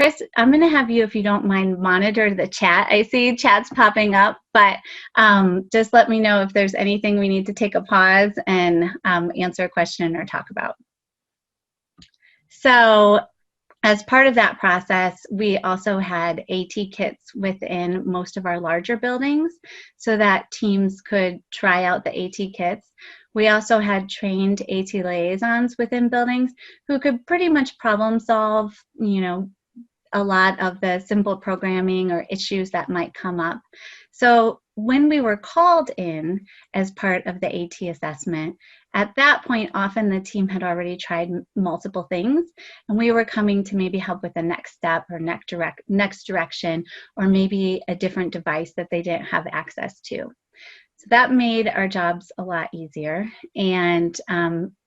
Chris, I'm going to have you, if you don't mind, monitor the chat. I see chats popping up, but just let me know if there's anything we need to take a pause and answer a question or talk about. So as part of that process, we also had AT kits within most of our larger buildings so that teams could try out the AT kits. We also had trained AT liaisons within buildings who could pretty much problem solve, you know, a lot of the simple programming or issues that might come up. So when we were called in as part of the AT assessment, at that point, often the team had already tried multiple things, and we were coming to maybe help with the next step or next direction, or maybe a different device that they didn't have access to. So that made our jobs a lot easier. And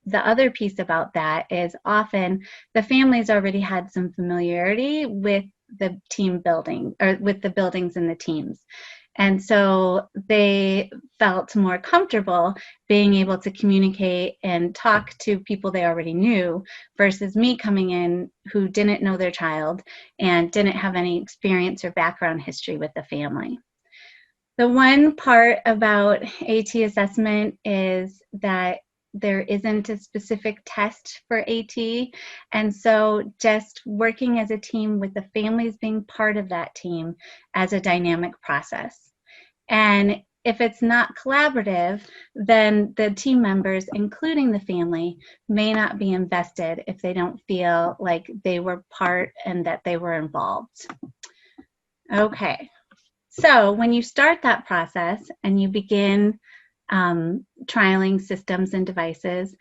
the other piece about that is often the families already had some familiarity with the team building, or with the buildings and the teams. And so they felt more comfortable being able to communicate and talk to people they already knew versus me coming in who didn't know their child and didn't have any experience or background history with the family. The one part about AT assessment is that there isn't a specific test for AT, and so just working as a team with the families being part of that team as a dynamic process. And if it's not collaborative, then the team members, including the family, may not be invested if they don't feel like they were part and that they were involved. Okay. So when you start that process and you begin trialing systems and devices,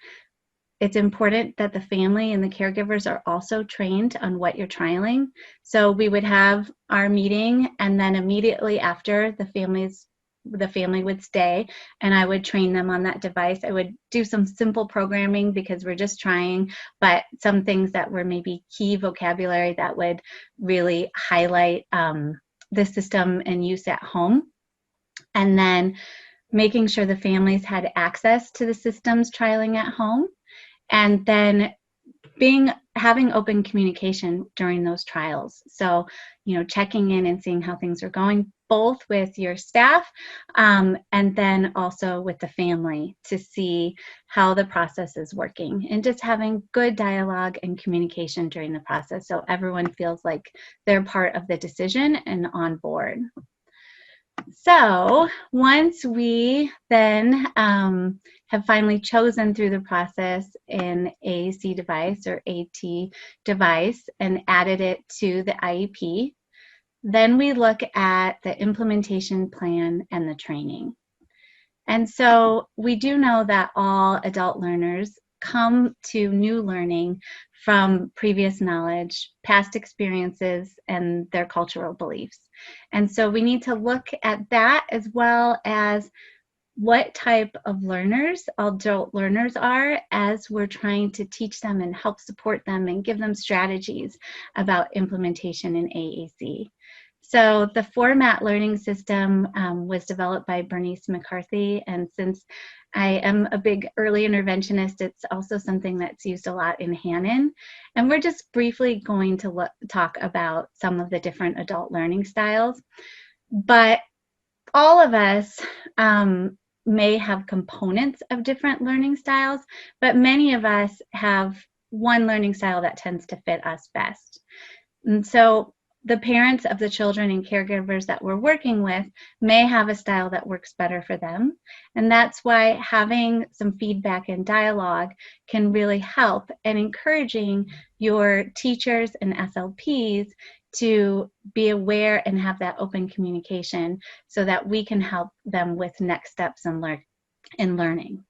it's important that the family and the caregivers are also trained on what you're trialing. So we would have our meeting, and then immediately after, the family would stay, and I would train them on that device. I would do some simple programming because we're just trying, but some things that were maybe key vocabulary that would really highlight the system and use at home. And then making sure the families had access to the systems trialing at home, and then having open communication during those trials. So, you know, checking in and seeing how things are going, both with your staff and then also with the family to see how the process is working, and just having good dialogue and communication during the process so everyone feels like they're part of the decision and on board. So once we then have finally chosen through the process an AAC device or AT device and added it to the IEP, then we look at the implementation plan and the training. And so we do know that all adult learners come to new learning from previous knowledge, past experiences, and their cultural beliefs. And so we need to look at that as well as what type of learners adult learners are as we're trying to teach them and help support them and give them strategies about implementation in AAC. So the format learning system was developed by Bernice McCarthy, and since I am a big early interventionist, it's also something that's used a lot in Hannon. And we're just briefly going to talk about some of the different adult learning styles. But all of us may have components of different learning styles, but many of us have one learning style that tends to fit us best. And so the parents of the children and caregivers that we're working with may have a style that works better for them. And that's why having some feedback and dialogue can really help, and encouraging your teachers and SLPs to be aware and have that open communication so that we can help them with next steps in learning.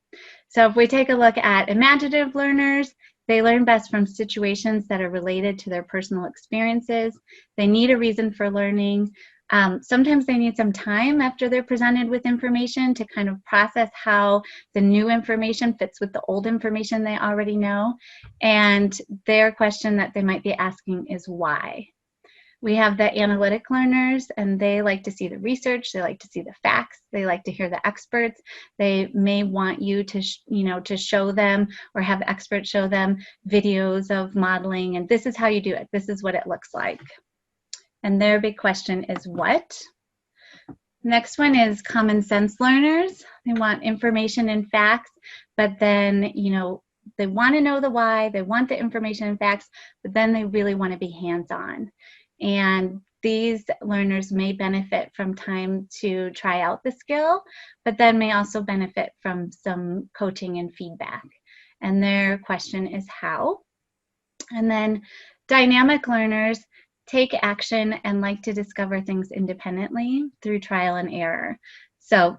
So if we take a look at imaginative learners, they learn best from situations that are related to their personal experiences. They need a reason for learning. Sometimes they need some time after they're presented with information to kind of process how the new information fits with the old information they already know. And their question that they might be asking is why. We have the analytic learners, and they like to see the research, they like to see the facts, they like to hear the experts. They may want you to, to show them or have experts show them videos of modeling, and this is how you do it. This is what it looks like. And their big question is what? Next one is common sense learners. They want information and facts, but then, they want to know the why, they want the information and facts, but then they really want to be hands-on. And these learners may benefit from time to try out the skill, but then may also benefit from some coaching and feedback. And their question is how? And then dynamic learners take action and like to discover things independently through trial and error. So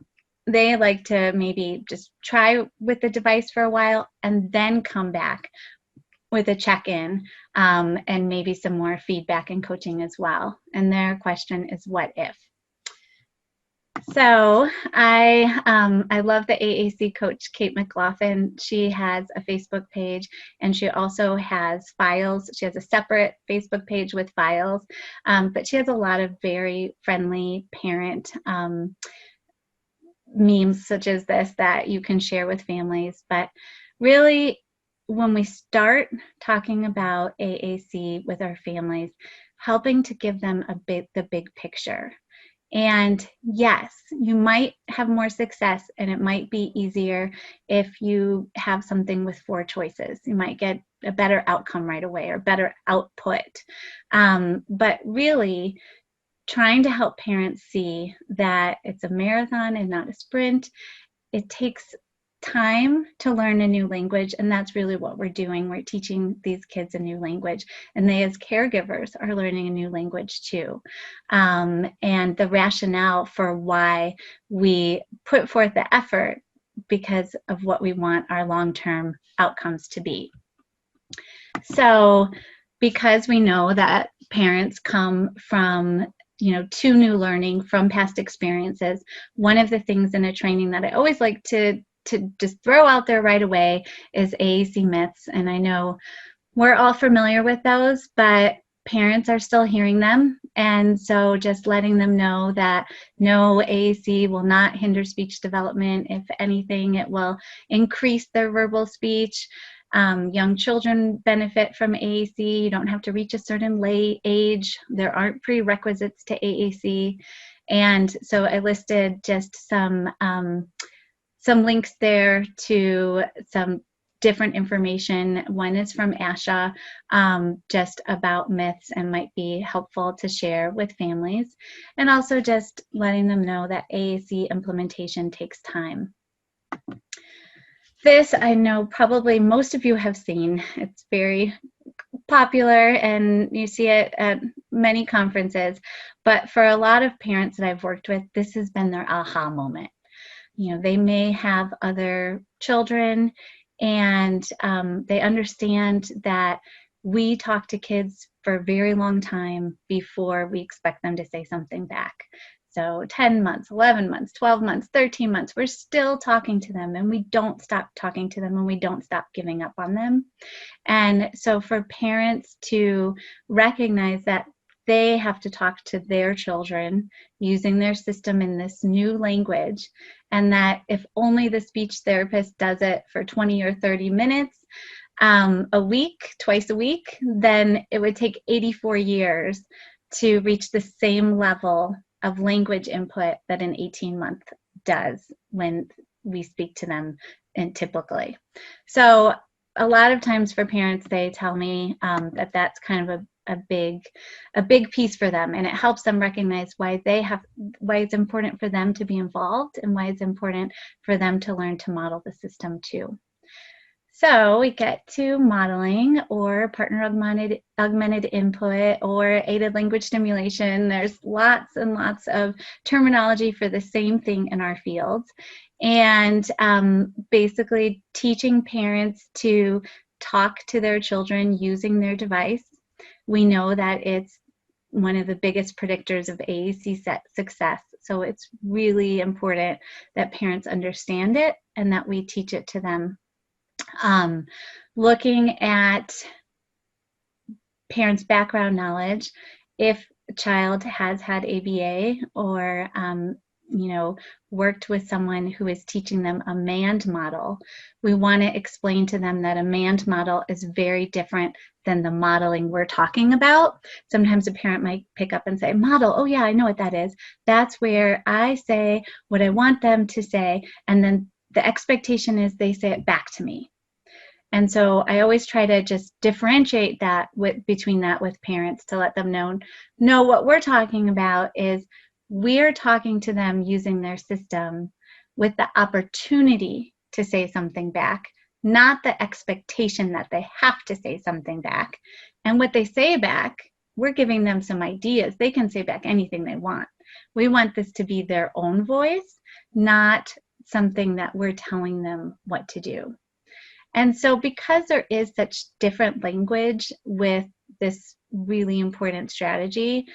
they like to maybe just try with the device for a while and then come back with a check-in and maybe some more feedback and coaching as well. And their question is what if? So I love the AAC coach, Kate McLaughlin. She has a Facebook page, and she also has files. She has a separate Facebook page with files, but she has a lot of very friendly parent memes such as this that you can share with families. But really, when we start talking about AAC with our families, helping to give them the big picture. And yes, you might have more success, and it might be easier if you have something with 4 choices. You might get a better outcome right away or better output. But really, trying to help parents see that it's a marathon and not a sprint. It takes time to learn a new language, and that's really what we're doing. We're teaching these kids a new language, and they as caregivers are learning a new language too. And the rationale for why we put forth the effort because of what we want our long-term outcomes to be. So because we know that parents come from to new learning from past experiences, one of the things in a training that I always like to just throw out there right away is AAC Myths. And I know we're all familiar with those, but parents are still hearing them. And so just letting them know that no, AAC will not hinder speech development. If anything, it will increase their verbal speech. Young children benefit from AAC. You don't have to reach a certain age. There aren't prerequisites to AAC. And so I listed just some links there to some different information. One is from ASHA, just about myths, and might be helpful to share with families. And also just letting them know that AAC implementation takes time. This, I know probably most of you have seen. It's very popular, and you see it at many conferences. But for a lot of parents that I've worked with, this has been their aha moment. They may have other children, and they understand that we talk to kids for a very long time before we expect them to say something back. So 10 months, 11 months, 12 months, 13 months, we're still talking to them, and we don't stop talking to them, and we don't stop giving up on them. And so for parents to recognize that they have to talk to their children using their system in this new language, and that if only the speech therapist does it for 20 or 30 minutes a week, twice a week, then it would take 84 years to reach the same level of language input that an 18-month does when we speak to them typically. So a lot of times for parents, they tell me that that's kind of a big piece for them, and it helps them recognize why it's important for them to be involved, and why it's important for them to learn to model the system too. So we get to modeling, or partner augmented input, or aided language stimulation. There's lots and lots of terminology for the same thing in our fields. And basically teaching parents to talk to their children using their device. We know that it's one of the biggest predictors of AAC success. So it's really important that parents understand it and that we teach it to them. Looking at parents' background knowledge, if child has had ABA or worked with someone who is teaching them a manned model, we want to explain to them that a manned model is very different than the modeling we're talking about. Sometimes a parent might pick up and say, model, oh yeah, I know what that is. That's where I say what I want them to say, and then the expectation is they say it back to me. And so I always try to just differentiate that between that with parents to let them know what we're talking about is we're talking to them using their system with the opportunity to say something back, not the expectation that they have to say something back. And what they say back, we're giving them some ideas. They can say back anything they want. We want this to be their own voice, not something that we're telling them what to do. And so because there is such different language with this really important strategy,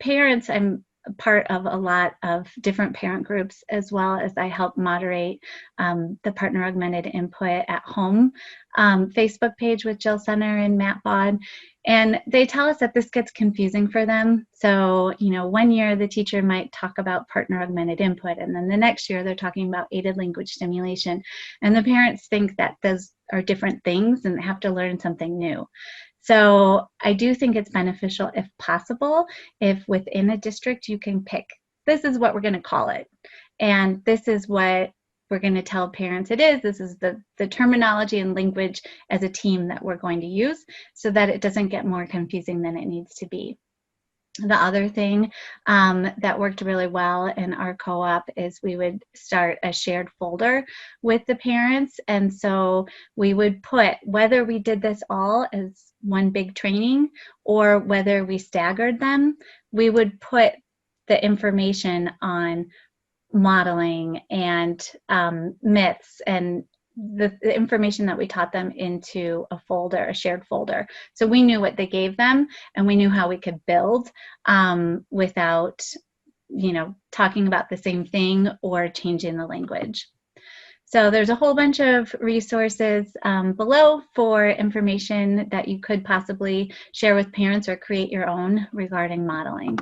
parents, I'm part of a lot of different parent groups, as well as I help moderate the Partner Augmented Input at Home Facebook page with Jill Center and Matt Bod. And they tell us that this gets confusing for them. So, one year the teacher might talk about partner augmented input, and then the next year they're talking about aided language stimulation. And the parents think that those are different things and have to learn something new. So I do think it's beneficial, if possible, if within a district you can pick, this is what we're going to call it, and this is what we're going to tell parents it is. This is the terminology and language as a team that we're going to use, so that it doesn't get more confusing than it needs to be. The other thing that worked really well in our co-op is we would start a shared folder with the parents. And so we would put, whether we did this all as one big training or whether we staggered them, we would put the information on modeling and myths and the information that we taught them into a folder, a shared folder. So we knew what they gave them and we knew how we could build without, talking about the same thing or changing the language. So there's a whole bunch of resources below for information that you could possibly share with parents or create your own regarding modeling.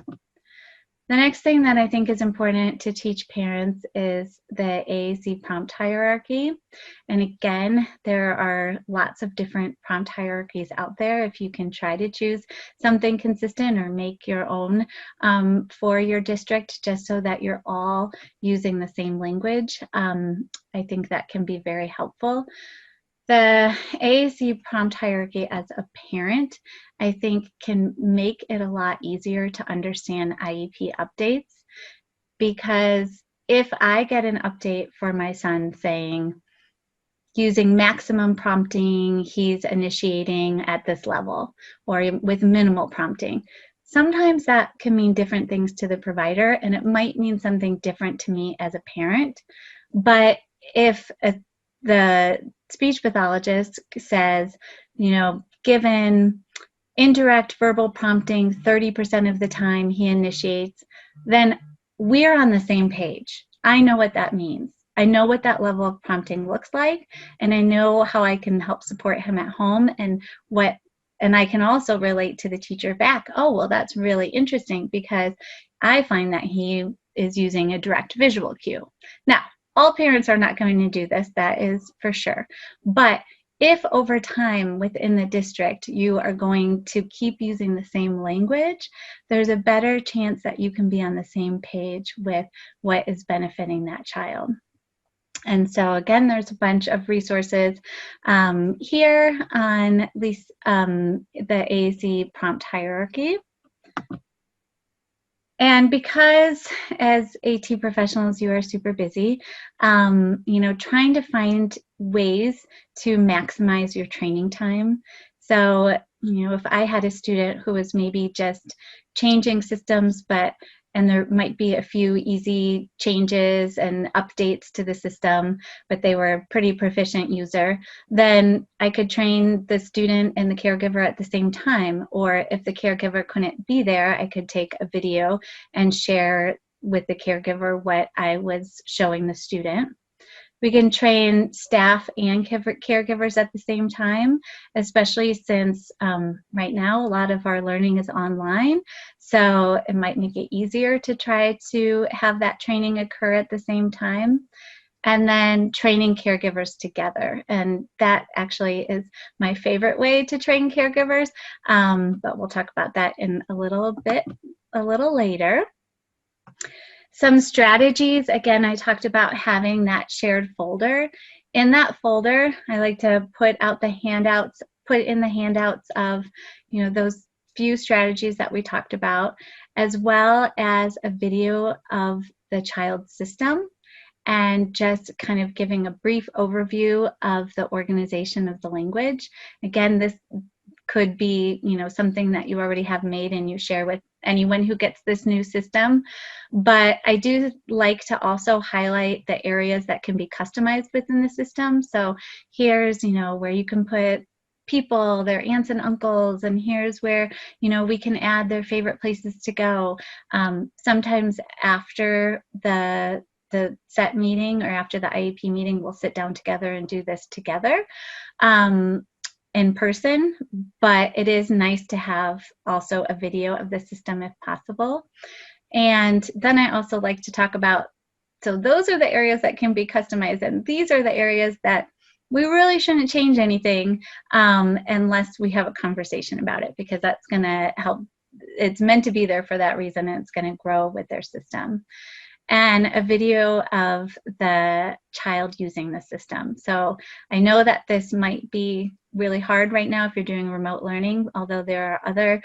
The next thing that I think is important to teach parents is the AAC Prompt Hierarchy. And again, there are lots of different prompt hierarchies out there. If you can try to choose something consistent or make your own for your district, just so that you're all using the same language, I think that can be very helpful. The AAC prompt hierarchy as a parent, I think, can make it a lot easier to understand IEP updates, because if I get an update for my son saying, using maximum prompting, he's initiating at this level, or with minimal prompting, sometimes that can mean different things to the provider, and it might mean something different to me as a parent. But if the speech pathologist says, given indirect verbal prompting 30% of the time he initiates, then we're on the same page. I know what that means. I know what that level of prompting looks like, and I know how I can help support him at home, and I can also relate to the teacher back. Oh, well, that's really interesting, because I find that he is using a direct visual cue. Now, all parents are not going to do this, that is for sure. But if over time within the district you are going to keep using the same language, there's a better chance that you can be on the same page with what is benefiting that child. And so again, there's a bunch of resources here on at least the AAC Prompt Hierarchy. And because as AT professionals, you are super busy, trying to find ways to maximize your training time. So, if I had a student who was maybe just changing systems, and there might be a few easy changes and updates to the system, but they were a pretty proficient user, then I could train the student and the caregiver at the same time. Or if the caregiver couldn't be there, I could take a video and share with the caregiver what I was showing the student. We can train staff and caregivers at the same time, especially since right now a lot of our learning is online. So it might make it easier to try to have that training occur at the same time. And then training caregivers together. And that actually is my favorite way to train caregivers, but we'll talk about that in a little later. Some strategies, again, I talked about having that shared folder. In that folder, I like to put in the handouts of, those few strategies that we talked about, as well as a video of the child's system, and just kind of giving a brief overview of the organization of the language. Again, this could be, something that you already have made and you share with anyone who gets this new system. But I do like to also highlight the areas that can be customized within the system. So here's, where you can put people, their aunts and uncles, and here's where, we can add their favorite places to go. Sometimes after the set meeting or after the IEP meeting, we'll sit down together and do this together in person, but it is nice to have also a video of the system if possible. And then I also like to talk about, so those are the areas that can be customized, and these are the areas that we really shouldn't change anything unless we have a conversation about it, because that's going to help. It's meant to be there for that reason, and it's going to grow with their system. And a video of the child using the system. So I know that this might be really hard right now if you're doing remote learning, although there are other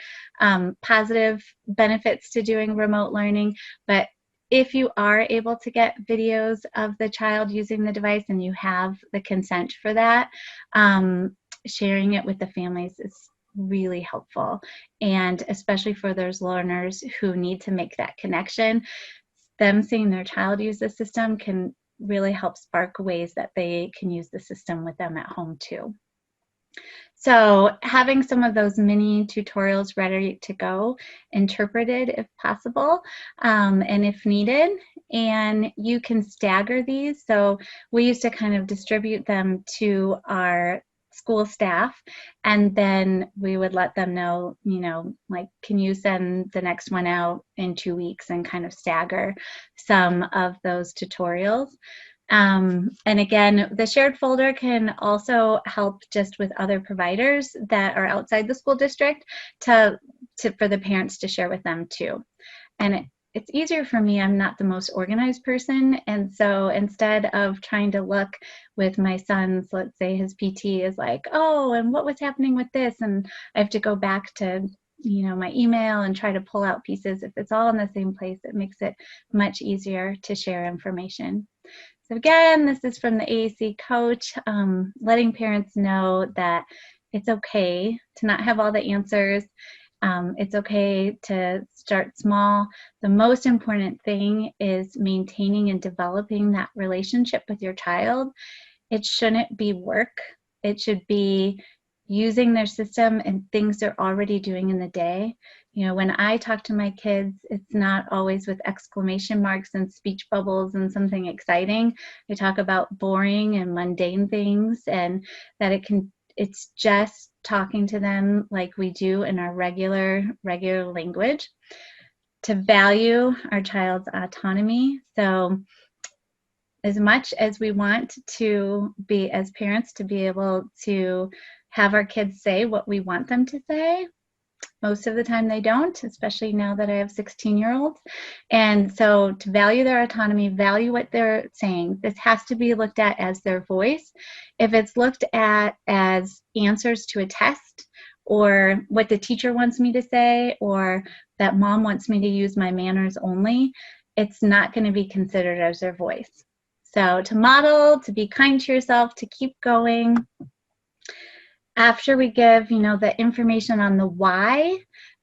positive benefits to doing remote learning. But if you are able to get videos of the child using the device and you have the consent for that, sharing it with the families is really helpful. And especially for those learners who need to make that connection, them seeing their child use the system can really help spark ways that they can use the system with them at home too. So having some of those mini tutorials ready to go, interpreted if possible, and if needed, and you can stagger these. So we used to kind of distribute them to our school staff, and then we would let them know, like, can you send the next one out in 2 weeks, and kind of stagger some of those tutorials. And again, the shared folder can also help just with other providers that are outside the school district for the parents to share with them too. And it's easier for me. I'm not the most organized person. And so instead of trying to look with my son's, let's say his PT is like, oh, and what was happening with this? And I have to go back to, my email and try to pull out pieces. If it's all in the same place, it makes it much easier to share information. So again, this is from the AAC coach, letting parents know that it's okay to not have all the answers. It's okay to start small. The most important thing is maintaining and developing that relationship with your child. It shouldn't be work. It should be using their system and things they're already doing in the day. When I talk to my kids, it's not always with exclamation marks and speech bubbles and something exciting. I talk about boring and mundane things, and that it's just talking to them like we do in our regular language, to value our child's autonomy. So as much as we want to be, as parents, to be able to have our kids say what we want them to say, most of the time they don't, especially now that I have 16-year-olds. And so to value their autonomy, value what they're saying. This has to be looked at as their voice. If it's looked at as answers to a test, or what the teacher wants me to say, or that mom wants me to use my manners only, it's not going to be considered as their voice. So to model, to be kind to yourself, to keep going. After we give, the information on the why,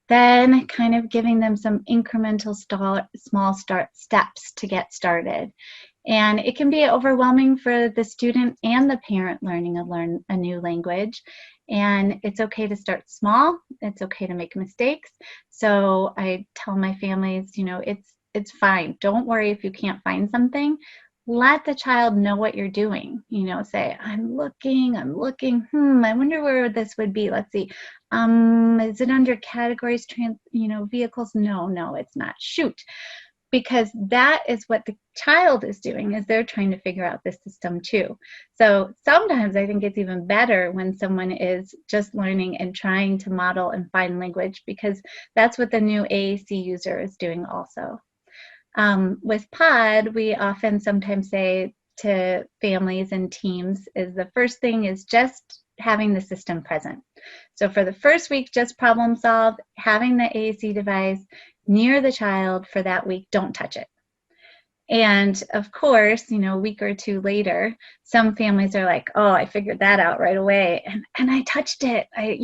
then kind of giving them some incremental small steps to get started. And it can be overwhelming for the student and the parent learning a new language. And it's okay to start small. It's okay to make mistakes. So I tell my families, it's fine. Don't worry if you can't find something. let the child know what you're doing. You know, say, I'm looking, I wonder where this would be. Let's see. Is it under categories, vehicles? No, it's not. Shoot. Because that is what the child is doing, is they're trying to figure out the system too. So sometimes I think it's even better when someone is just learning and trying to model and find language, because that's what the new AAC user is doing also. With POD, we often sometimes say to families and teams is the first thing is just having the system present. So for the first week, just problem solve, having the AAC device near the child for that week, don't touch it. And of course, a week or two later, some families are like, oh, I figured that out right away. And I touched it. I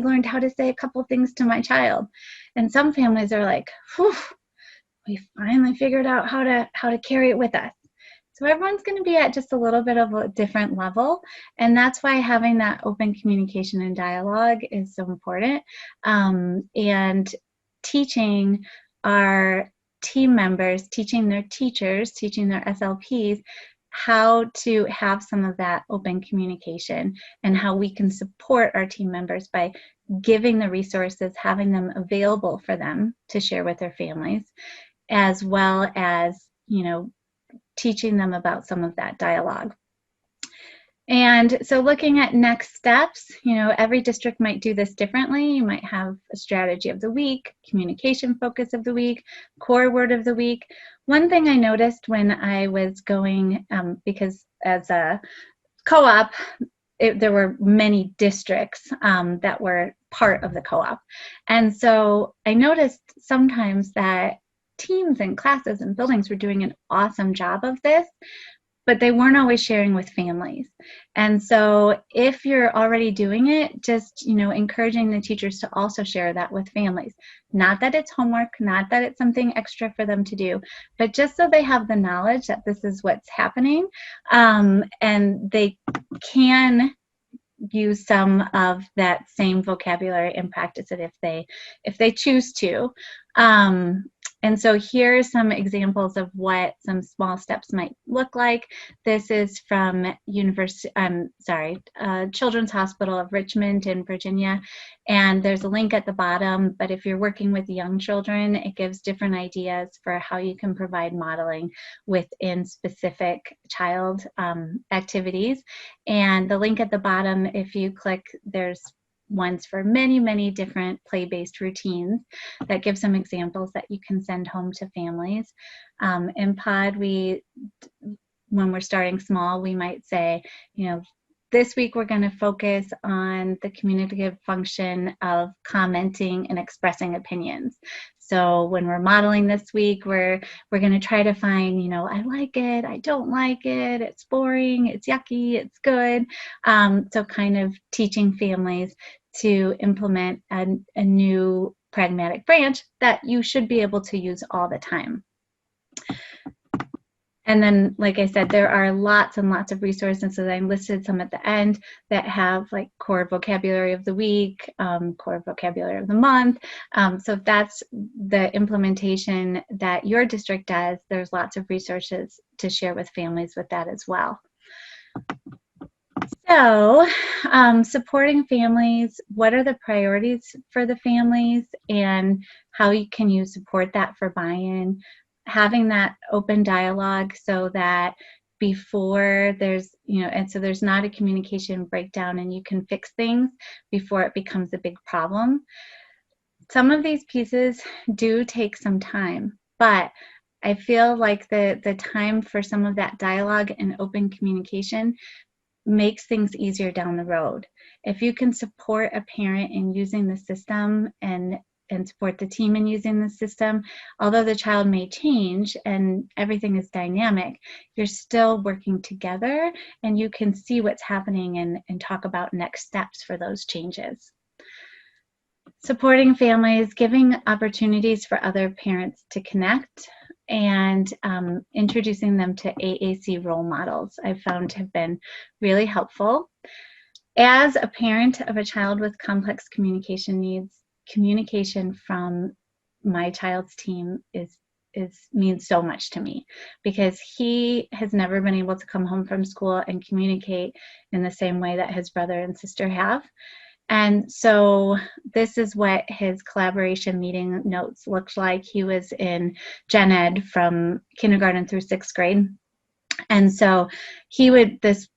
learned how to say a couple things to my child. And some families are like, whew, we finally figured out how to carry it with us. So everyone's going to be at just a little bit of a different level. And that's why having that open communication and dialogue is so important. And teaching our team members, teaching their teachers, teaching their SLPs how to have some of that open communication, and how we can support our team members by giving the resources, having them available for them to share with their families, as well as, teaching them about some of that dialogue. And so looking at next steps, every district might do this differently. You might have a strategy of the week, communication focus of the week, core word of the week. One thing I noticed when I was going, because as a co-op, there were many districts that were part of the co-op. And so I noticed sometimes that teams and classes and buildings were doing an awesome job of this, but they weren't always sharing with families. And so if you're already doing it, just, encouraging the teachers to also share that with families. Not that it's homework, not that it's something extra for them to do, but just so they have the knowledge that this is what's happening, and they can use some of that same vocabulary and practice it if they choose to. And so here's some examples of what some small steps might look like. This is from Children's Hospital of Richmond in Virginia. And there's a link at the bottom, but if you're working with young children, it gives different ideas for how you can provide modeling within specific child activities. And the link at the bottom, if you click, there's ones for many, many different play-based routines that give some examples that you can send home to families. In POD, when we're starting small, we might say, this week we're going to focus on the communicative function of commenting and expressing opinions. So when we're modeling this week, we're going to try to find, I like it, I don't like it, it's boring, it's yucky, it's good. So kind of teaching families to implement a new pragmatic branch that you should be able to use all the time. And then, like I said, there are lots and lots of resources, so I listed some at the end that have like core vocabulary of the week, core vocabulary of the month. So if that's the implementation that your district does, there's lots of resources to share with families with that as well. So supporting families, what are the priorities for the families, and how can you support that for buy-in? Having that open dialogue so that before there's, and so there's not a communication breakdown and you can fix things before it becomes a big problem. Some of these pieces do take some time, but I feel like the time for some of that dialogue and open communication makes things easier down the road. If you can support a parent in using the system and support the team in using the system, although the child may change and everything is dynamic, you're still working together and you can see what's happening and talk about next steps for those changes. Supporting families, giving opportunities for other parents to connect, and introducing them to AAC role models I've found have been really helpful. As a parent of a child with complex communication needs, communication from my child's team is means so much to me, because he has never been able to come home from school and communicate in the same way that his brother and sister have. And so this is what his collaboration meeting notes looked like. He was in Gen Ed from kindergarten through 6th grade. And so this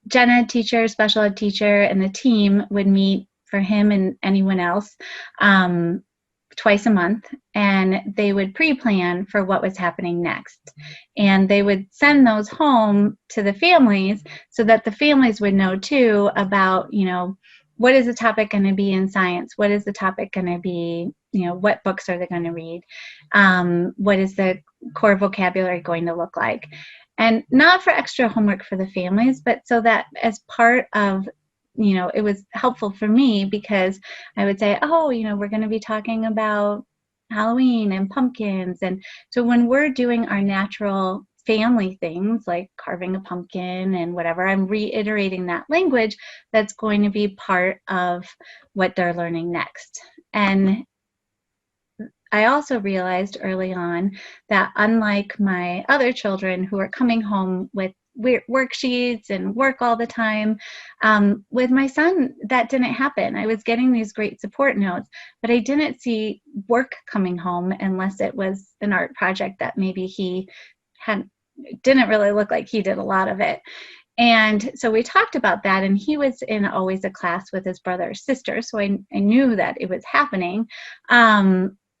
Gen Ed teacher, special ed teacher, and the team would meet for him and anyone else twice a month, and they would pre-plan for what was happening next. And they would send those home to the families so that the families would know too about, what is the topic going to be in science? What is the topic going to be? What books are they going to read? What is the core vocabulary going to look like? And not for extra homework for the families, but so that as part of, it was helpful for me, because I would say, we're going to be talking about Halloween and pumpkins. And so when we're doing our natural family things like carving a pumpkin and whatever, I'm reiterating that language that's going to be part of what they're learning next. And I also realized early on that unlike my other children who are coming home with worksheets and work all the time, with my son, that didn't happen. I was getting these great support notes, but I didn't see work coming home unless it was an art project that maybe he didn't really look like he did a lot of it. And so we talked about that, and he was in always a class with his brother or sister, so I knew that it was happening.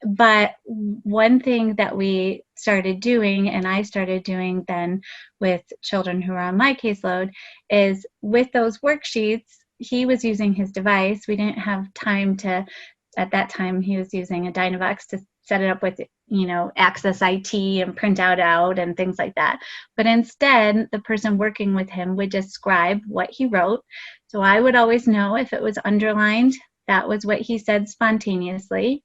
But one thing that we started doing, and I started doing then with children who are on my caseload, is with those worksheets, he was using his device. We didn't have time at that time, he was using a Dynavox to set it up with, Access IT and print out and things like that. But instead, the person working with him would describe what he wrote. So I would always know if it was underlined, that was what he said spontaneously.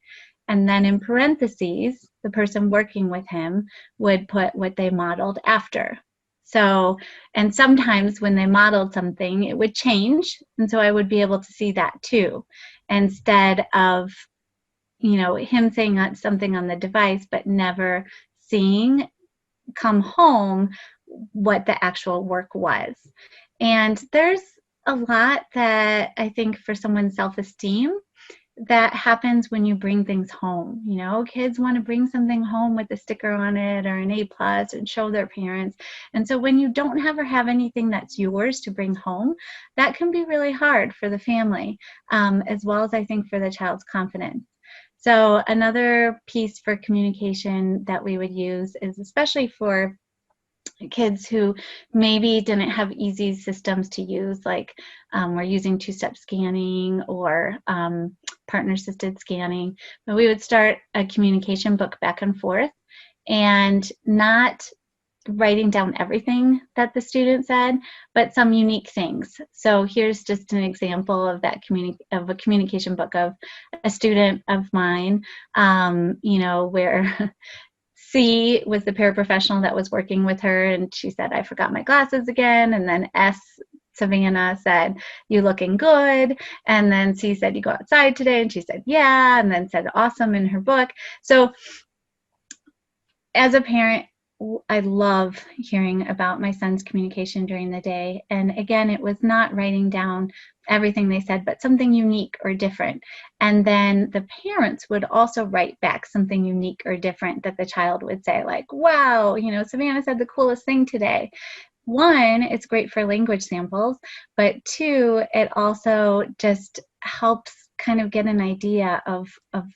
And then in parentheses, the person working with him would put what they modeled after. So, and sometimes when they modeled something, it would change. And so I would be able to see that too, instead of, him saying something on the device, but never seeing come home what the actual work was. And there's a lot that I think for someone's self-esteem that happens when you bring things home. Kids want to bring something home with a sticker on it or an A+ and show their parents. And so when you don't have anything that's yours to bring home, that can be really hard for the family, as well as I think for the child's confidence. So another piece for communication that we would use is, especially for kids who maybe didn't have easy systems to use, like we're using two-step scanning or partner-assisted scanning, but we would start a communication book back and forth, and not writing down everything that the student said, but some unique things. So here's just an example of that of a communication book of a student of mine, where C was the paraprofessional that was working with her, and she said, "I forgot my glasses again." And then S, Savannah, said, "You looking good." And then C said, "You go outside today?" And she said, "Yeah." And then said, "Awesome" in her book. So as a parent, I love hearing about my son's communication during the day. And again, it was not writing down everything they said, but something unique or different. And then the parents would also write back something unique or different that the child would say, like, "Wow, Savannah said the coolest thing today." One, it's great for language samples, but two, it also just helps kind of get an idea of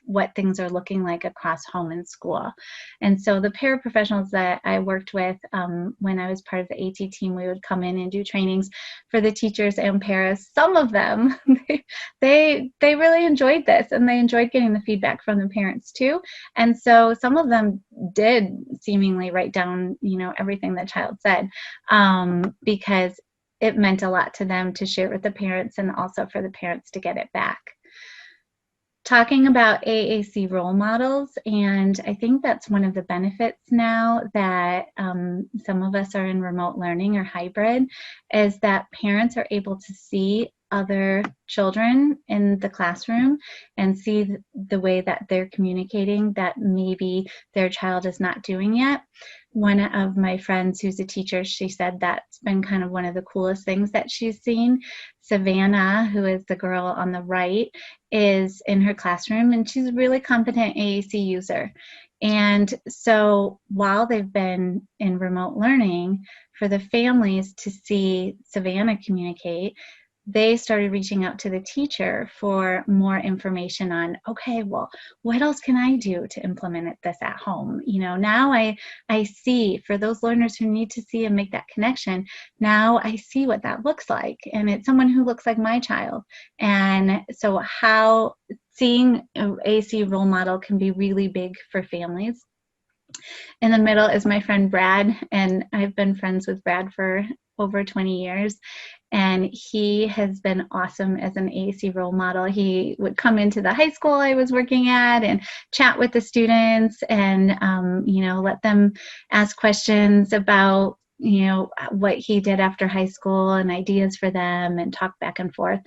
what things are looking like across home and school. And so the paraprofessionals that I worked with when I was part of the AT team, we would come in and do trainings for the teachers and paras. Some of them, they really enjoyed this, and they enjoyed getting the feedback from the parents too. And so some of them did seemingly write down, everything the child said, because it meant a lot to them to share with the parents, and also for the parents to get it back. Talking about AAC role models, and I think that's one of the benefits now that some of us are in remote learning or hybrid, is that parents are able to see other children in the classroom and see the way that they're communicating that maybe their child is not doing yet. One of my friends who's a teacher, she said that's been kind of one of the coolest things that she's seen. Savannah, who is the girl on the right, is in her classroom, and she's a really competent AAC user. And so while they've been in remote learning, for the families to see Savannah communicate, they started reaching out to the teacher for more information on, okay, well, what else can I do to implement this at home? You know, now I see, for those learners who need to see and make that connection, now I see what that looks like. And it's someone who looks like my child. And so how seeing an AAC role model can be really big for families. In the middle is my friend Brad, and I've been friends with Brad for over 20 years. And he has been awesome as an AAC role model. He would come into the high school I was working at and chat with the students and, you know, let them ask questions about, you know, what he did after high school and ideas for them and talk back and forth.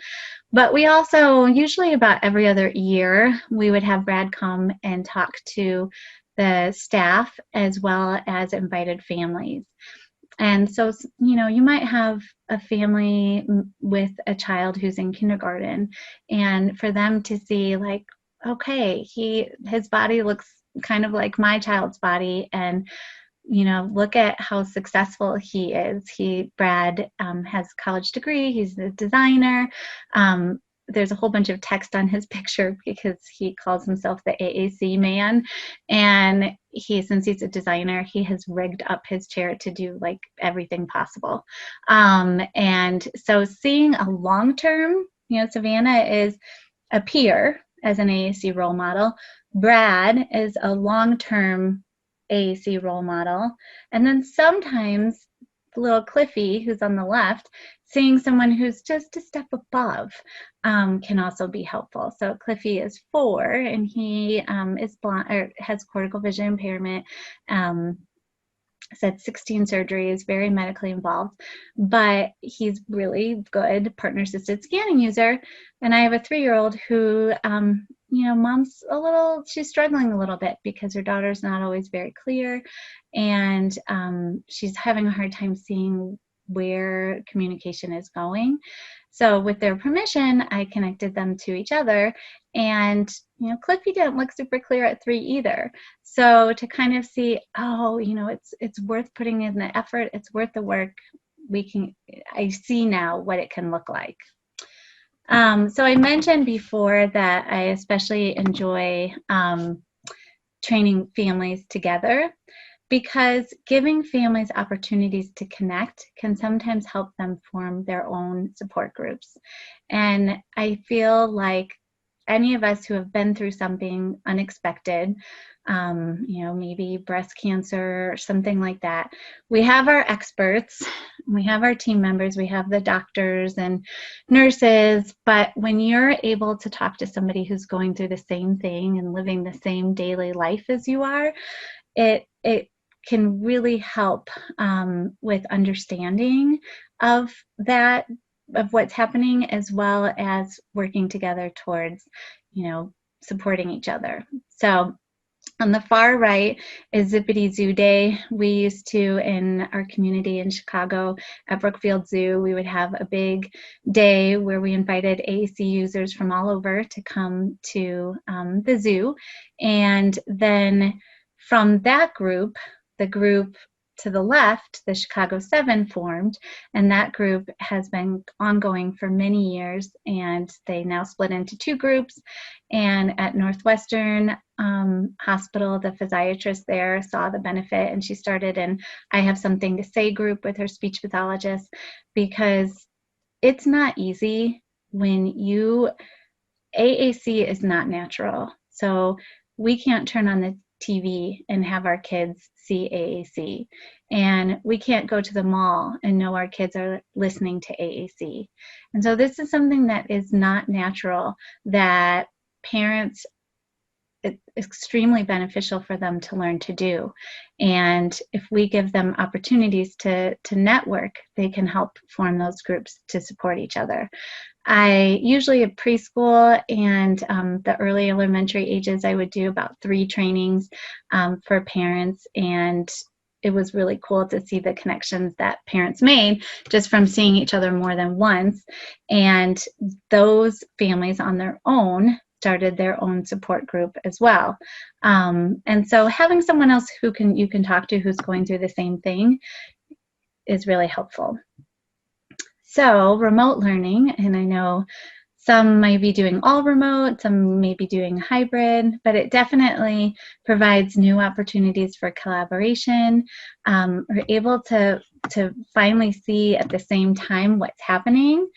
But we also, usually about every other year, we would have Brad come and talk to the staff as well as invited families. And so, you know, you might have a family with a child who's in kindergarten, and for them to see, like, okay, his body looks kind of like my child's body, and, you know, look at how successful he is. Brad has a college degree, he's a designer. There's a whole bunch of text on his picture because he calls himself the AAC man. And since he's a designer, he has rigged up his chair to do like everything possible. And so seeing a long-term, you know, Savannah is a peer as an AAC role model. Brad is a long-term AAC role model. And then sometimes little Cliffy, who's on the left, seeing someone who's just a step above can also be helpful. So Cliffy is 4, and he is blind, or has cortical vision impairment. Said 16 surgeries, very medically involved, but he's really good partner-assisted scanning user. And I have a 3-year-old who, you know, she's struggling a little bit because her daughter's not always very clear, and she's having a hard time seeing where communication is going. So with their permission, I connected them to each other, and, you know, Cliffy didn't look super clear at 3 either. So to kind of see, oh, you know, it's worth putting in the effort, it's worth the work. I see now what it can look like. So I mentioned before that I especially enjoy training families together, because giving families opportunities to connect can sometimes help them form their own support groups. And I feel like any of us who have been through something unexpected, you know, maybe breast cancer or something like that, we have our experts, we have our team members, we have the doctors and nurses, but when you're able to talk to somebody who's going through the same thing and living the same daily life as you are, it can really help with understanding of what's happening, as well as working together towards, you know, supporting each other. So on the far right is Zippity Zoo Day. We used to, in our community in Chicago at Brookfield Zoo, we would have a big day where we invited AAC users from all over to come to the zoo. And then from that group, the group to the left, the Chicago 7, formed, and that group has been ongoing for many years, and they now split into 2 groups. And at Northwestern Hospital, the physiatrist there saw the benefit, and she started an I Have Something to Say group with her speech pathologist, because it's not easy when AAC is not natural. So we can't turn on the TV and have our kids see AAC, and we can't go to the mall and know our kids are listening to AAC. And so this is something that is not natural, that parents, it's extremely beneficial for them to learn to do. And if we give them opportunities to network, they can help form those groups to support each other. I usually at preschool and the early elementary ages, I would do about 3 trainings for parents, and it was really cool to see the connections that parents made just from seeing each other more than once. And those families on their own started their own support group as well. And so having someone else who you can talk to who's going through the same thing is really helpful. So remote learning, and I know some might be doing all remote, some may be doing hybrid, but it definitely provides new opportunities for collaboration. We're able to finally see at the same time what's happening.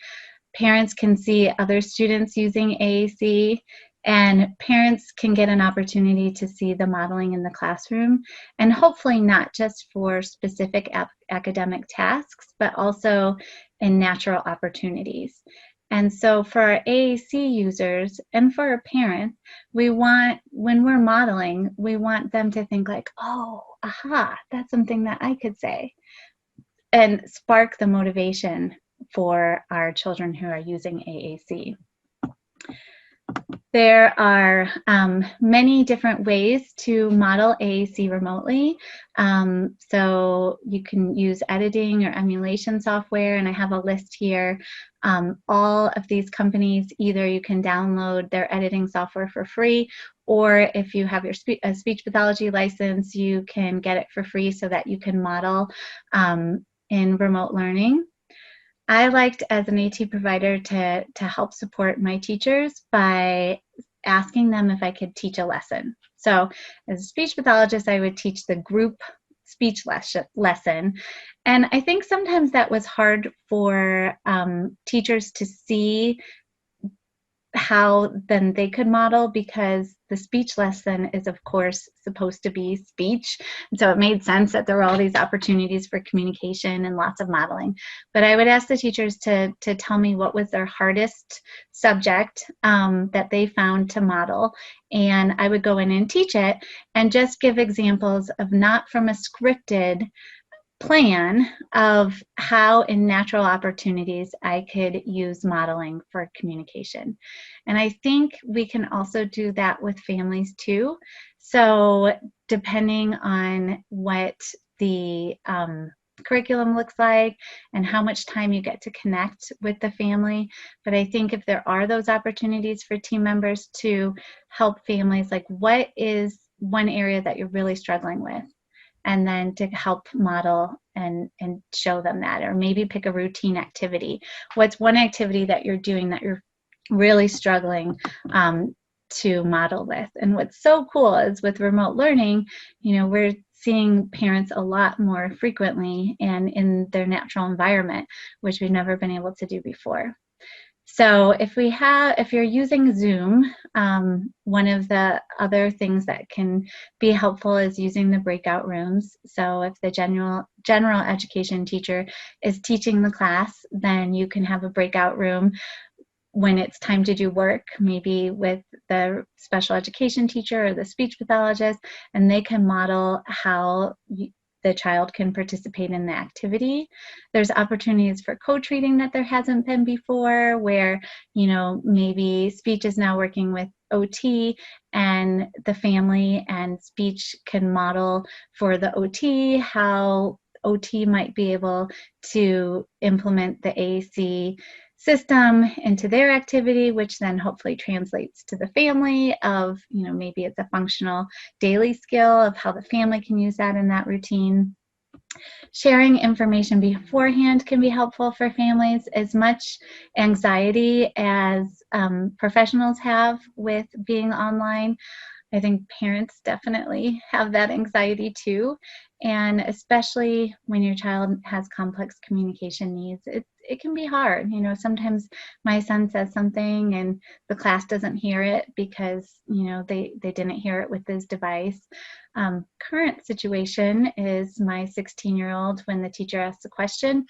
Parents can see other students using AAC, and parents can get an opportunity to see the modeling in the classroom, and hopefully not just for specific academic tasks, but also in natural opportunities. And so for our AAC users and for our parents, we want, when we're modeling, we want them to think like, oh, aha, that's something that I could say, and spark the motivation for our children who are using AAC. There are many different ways to model AAC remotely. So you can use editing or emulation software, and I have a list here. All of these companies, either you can download their editing software for free, or if you have your speech pathology license, you can get it for free so that you can model in remote learning. I liked, as an AT provider, to help support my teachers by asking them if I could teach a lesson. So as a speech pathologist, I would teach the group speech lesson. And I think sometimes that was hard for teachers to see how then they could model, because the speech lesson is of course supposed to be speech, and so it made sense that there were all these opportunities for communication and lots of modeling. But I would ask the teachers to tell me what was their hardest subject that they found to model, and I would go in and teach it and just give examples of, not from a scripted plan, of how in natural opportunities I could use modeling for communication. And I think we can also do that with families too. So depending on what the curriculum looks like and how much time you get to connect with the family. But I think if there are those opportunities for team members to help families, like what is one area that you're really struggling with, and then to help model and show them that, or maybe pick a routine activity. What's one activity that you're doing that you're really struggling to model with? And what's so cool is with remote learning, you know, we're seeing parents a lot more frequently and in their natural environment, which we've never been able to do before. So if you're using Zoom, one of the other things that can be helpful is using the breakout rooms. So if the general education teacher is teaching the class, then you can have a breakout room when it's time to do work, maybe with the special education teacher or the speech pathologist, and they can model how the child can participate in the activity. There's opportunities for co-treating that there hasn't been before, where, you know, maybe speech is now working with OT, and the family and speech can model for the OT how OT might be able to implement the AAC system into their activity, which then hopefully translates to the family of, you know, maybe it's a functional daily skill of how the family can use that in that routine. Sharing information beforehand can be helpful for families. As much anxiety as professionals have with being online, I think parents definitely have that anxiety too. And especially when your child has complex communication needs, it can be hard. You know, sometimes my son says something and the class doesn't hear it because, you know, they didn't hear it with his device. Current situation is my 16-year-old, when the teacher asks a question,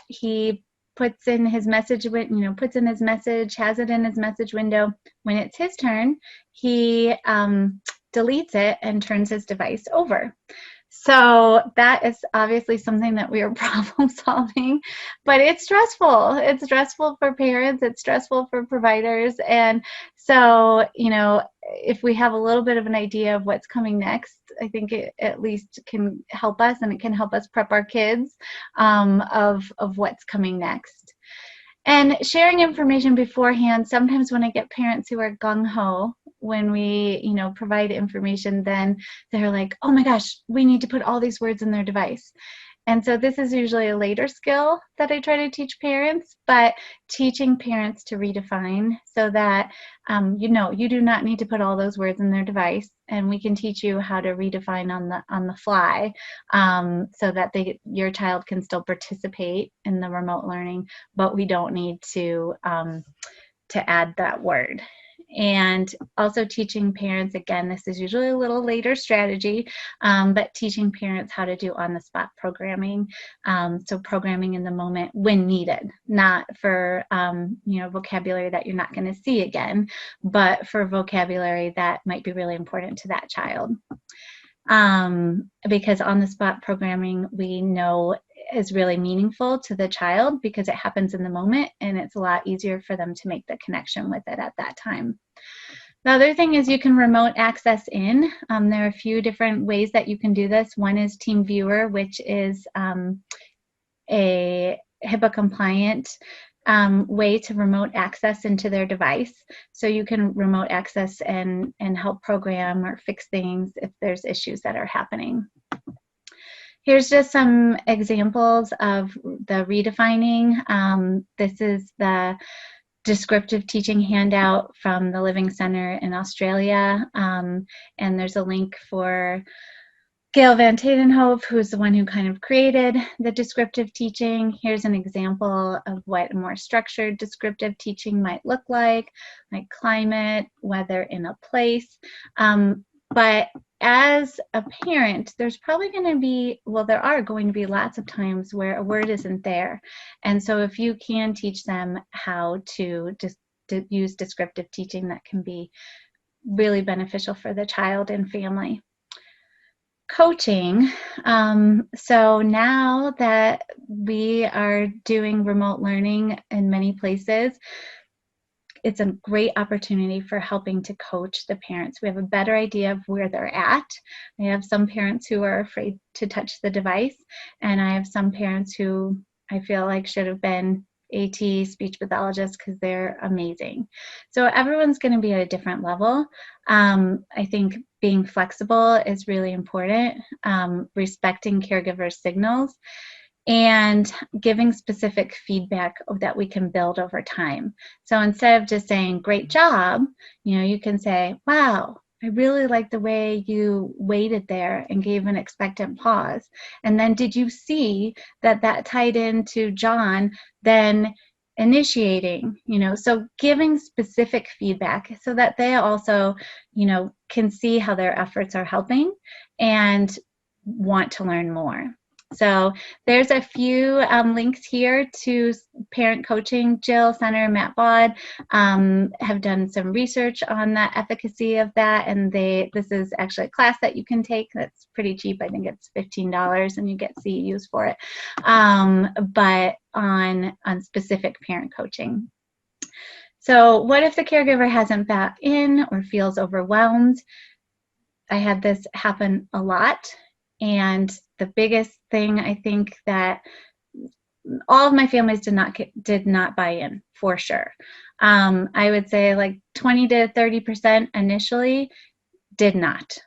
he puts in his message, has it in his message window. When it's his turn, he deletes it and turns his device over. So that is obviously something that we are problem solving, but it's stressful. It's stressful for parents, it's stressful for providers. And so, you know, if we have a little bit of an idea of what's coming next, I think it at least can help us, and it can help us prep our kids of what's coming next. And sharing information beforehand, sometimes when I get parents who are gung-ho, when we, you know, provide information, then they're like, oh my gosh, we need to put all these words in their device. And so this is usually a later skill that I try to teach parents, but teaching parents to redefine so that, you know, you do not need to put all those words in their device, and we can teach you how to redefine on the fly, so that your child can still participate in the remote learning, but we don't need to add that word. And also teaching parents, again, this is usually a little later strategy, but teaching parents how to do on-the-spot programming. So programming in the moment when needed, not for you know, vocabulary that you're not going to see again, but for vocabulary that might be really important to that child. Because on-the-spot programming, we know, is really meaningful to the child because it happens in the moment, and it's a lot easier for them to make the connection with it at that time. The other thing is you can remote access in. There are a few different ways that you can do this. One is Team Viewer, which is a HIPAA compliant way to remote access into their device. So you can remote access and help program or fix things if there's issues that are happening. Here's just some examples of the redefining. This is the Descriptive Teaching handout from the Living Center in Australia. And there's a link for Gail Van Tatenhove, who's the one who kind of created the descriptive teaching. Here's an example of what a more structured descriptive teaching might look like climate, weather in a place. But as a parent, there's probably going to be, well, there are going to be lots of times where a word isn't there. And so if you can teach them how to just use descriptive teaching, that can be really beneficial for the child and family. Coaching. So now that we are doing remote learning in many places, it's a great opportunity for helping to coach the parents. We have a better idea of where they're at. I have some parents who are afraid to touch the device, and I have some parents who I feel like should have been AT speech pathologists because they're amazing. So everyone's going to be at a different level. I think being flexible is really important, respecting caregivers' signals, and giving specific feedback that we can build over time. So instead of just saying, great job, you know, you can say, wow, I really like the way you waited there and gave an expectant pause. And then did you see that that tied into John then initiating, you know, so giving specific feedback so that they also, you know, can see how their efforts are helping and want to learn more. So there's a few links here to parent coaching. Jill Center, Matt Bod have done some research on the efficacy of that, and this is actually a class that you can take that's pretty cheap. I think it's $15 and you get CEUs for it, but on specific parent coaching. So what if the caregiver hasn't bought in or feels overwhelmed? I had this happen a lot. And the biggest thing, I think, that all of my families did not buy in, for sure. I would say like 20 to 30% initially did not.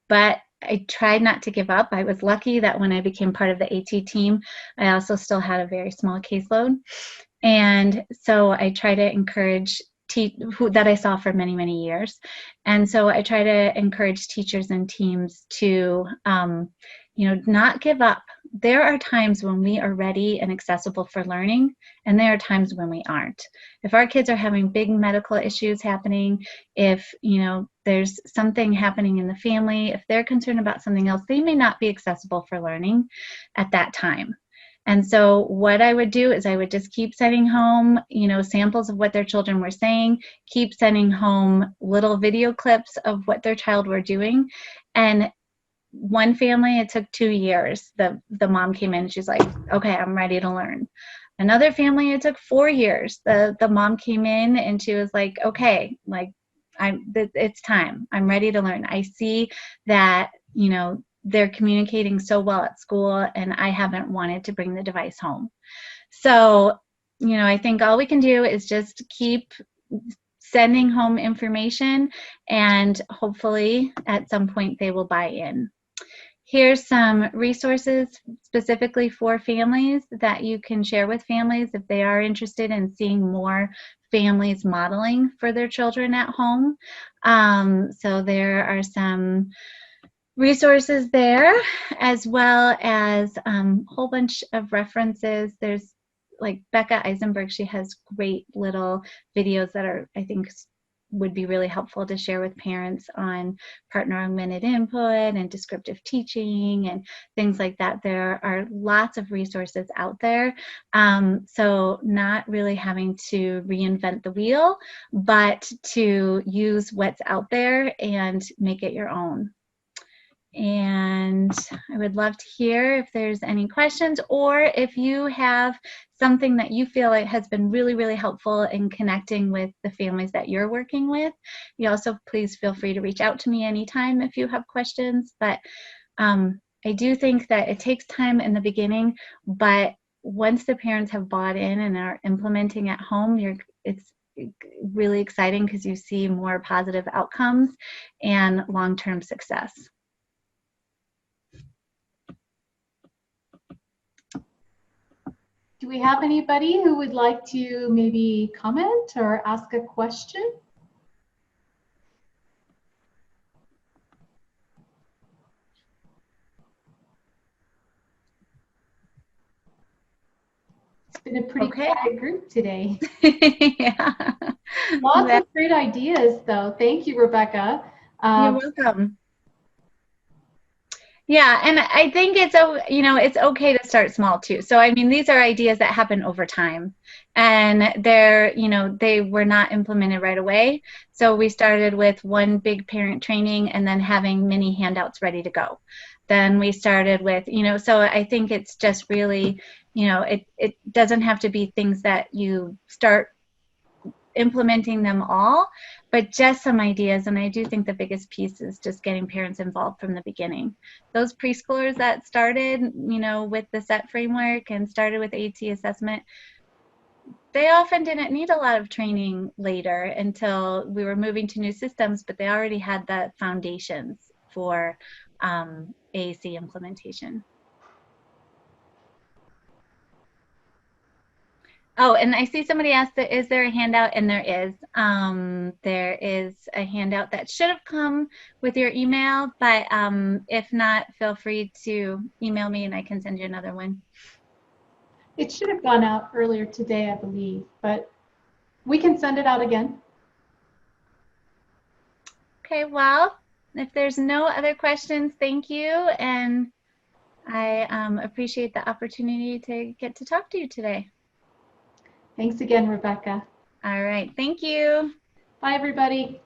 But I tried not to give up. I was lucky that when I became part of the AT team, I also still had a very small caseload. And so I try to encourage that I saw for many, many years. And so I try to encourage teachers and teams to, you know, not give up. There are times when we are ready and accessible for learning, and there are times when we aren't. If our kids are having big medical issues happening, if, you know, there's something happening in the family, if they're concerned about something else, they may not be accessible for learning at that time. And so what I would do is I would just keep sending home, you know, samples of what their children were saying, keep sending home little video clips of what their child were doing. And one family, it took 2 years. The mom came in and she's like, okay, I'm ready to learn. Another family, it took 4 years. The mom came in and she was like, okay, like it's time. I'm ready to learn. I see that, you know, they're communicating so well at school and I haven't wanted to bring the device home. So, you know, I think all we can do is just keep sending home information, and hopefully at some point they will buy in. Here's some resources specifically for families that you can share with families if they are interested in seeing more families modeling for their children at home. So there are some resources there, as well as a whole bunch of references. There's like Becca Eisenberg, she has great little videos that are, I think, would be really helpful to share with parents on partner augmented input and descriptive teaching and things like that. There are lots of resources out there. So not really having to reinvent the wheel, but to use what's out there and make it your own. And I would love to hear if there's any questions, or if you have something that you feel like has been really, really helpful in connecting with the families that you're working with. You also please feel free to reach out to me anytime if you have questions. But I do think that it takes time in the beginning, but once the parents have bought in and are implementing at home, it's really exciting because you see more positive outcomes and long-term success. Do we have anybody who would like to maybe comment or ask a question? It's been a pretty quiet group today. Yeah. Lots of great ideas, though. Thank you, Rebecca. You're welcome. Yeah, and I think it's, you know, it's okay to start small too. So I mean, these are ideas that happen over time, and they're, you know, they were not implemented right away. So we started with one big parent training and then having mini handouts ready to go. Then we started with, you know, so I think it's just really, you know, it doesn't have to be things that you start implementing them all, but just some ideas. And I do think the biggest piece is just getting parents involved from the beginning. Those preschoolers that started, you know, with the SET framework and started with AAC assessment, they often didn't need a lot of training later until we were moving to new systems, but they already had the foundations for AAC implementation. Oh, and I see somebody asked, is there a handout? And there is. There is a handout that should have come with your email, but if not, feel free to email me and I can send you another one. It should have gone out earlier today, I believe, but we can send it out again. Okay, well, if there's no other questions, thank you. And I appreciate the opportunity to get to talk to you today. Thanks again, Rebecca. All right, thank you. Bye, everybody.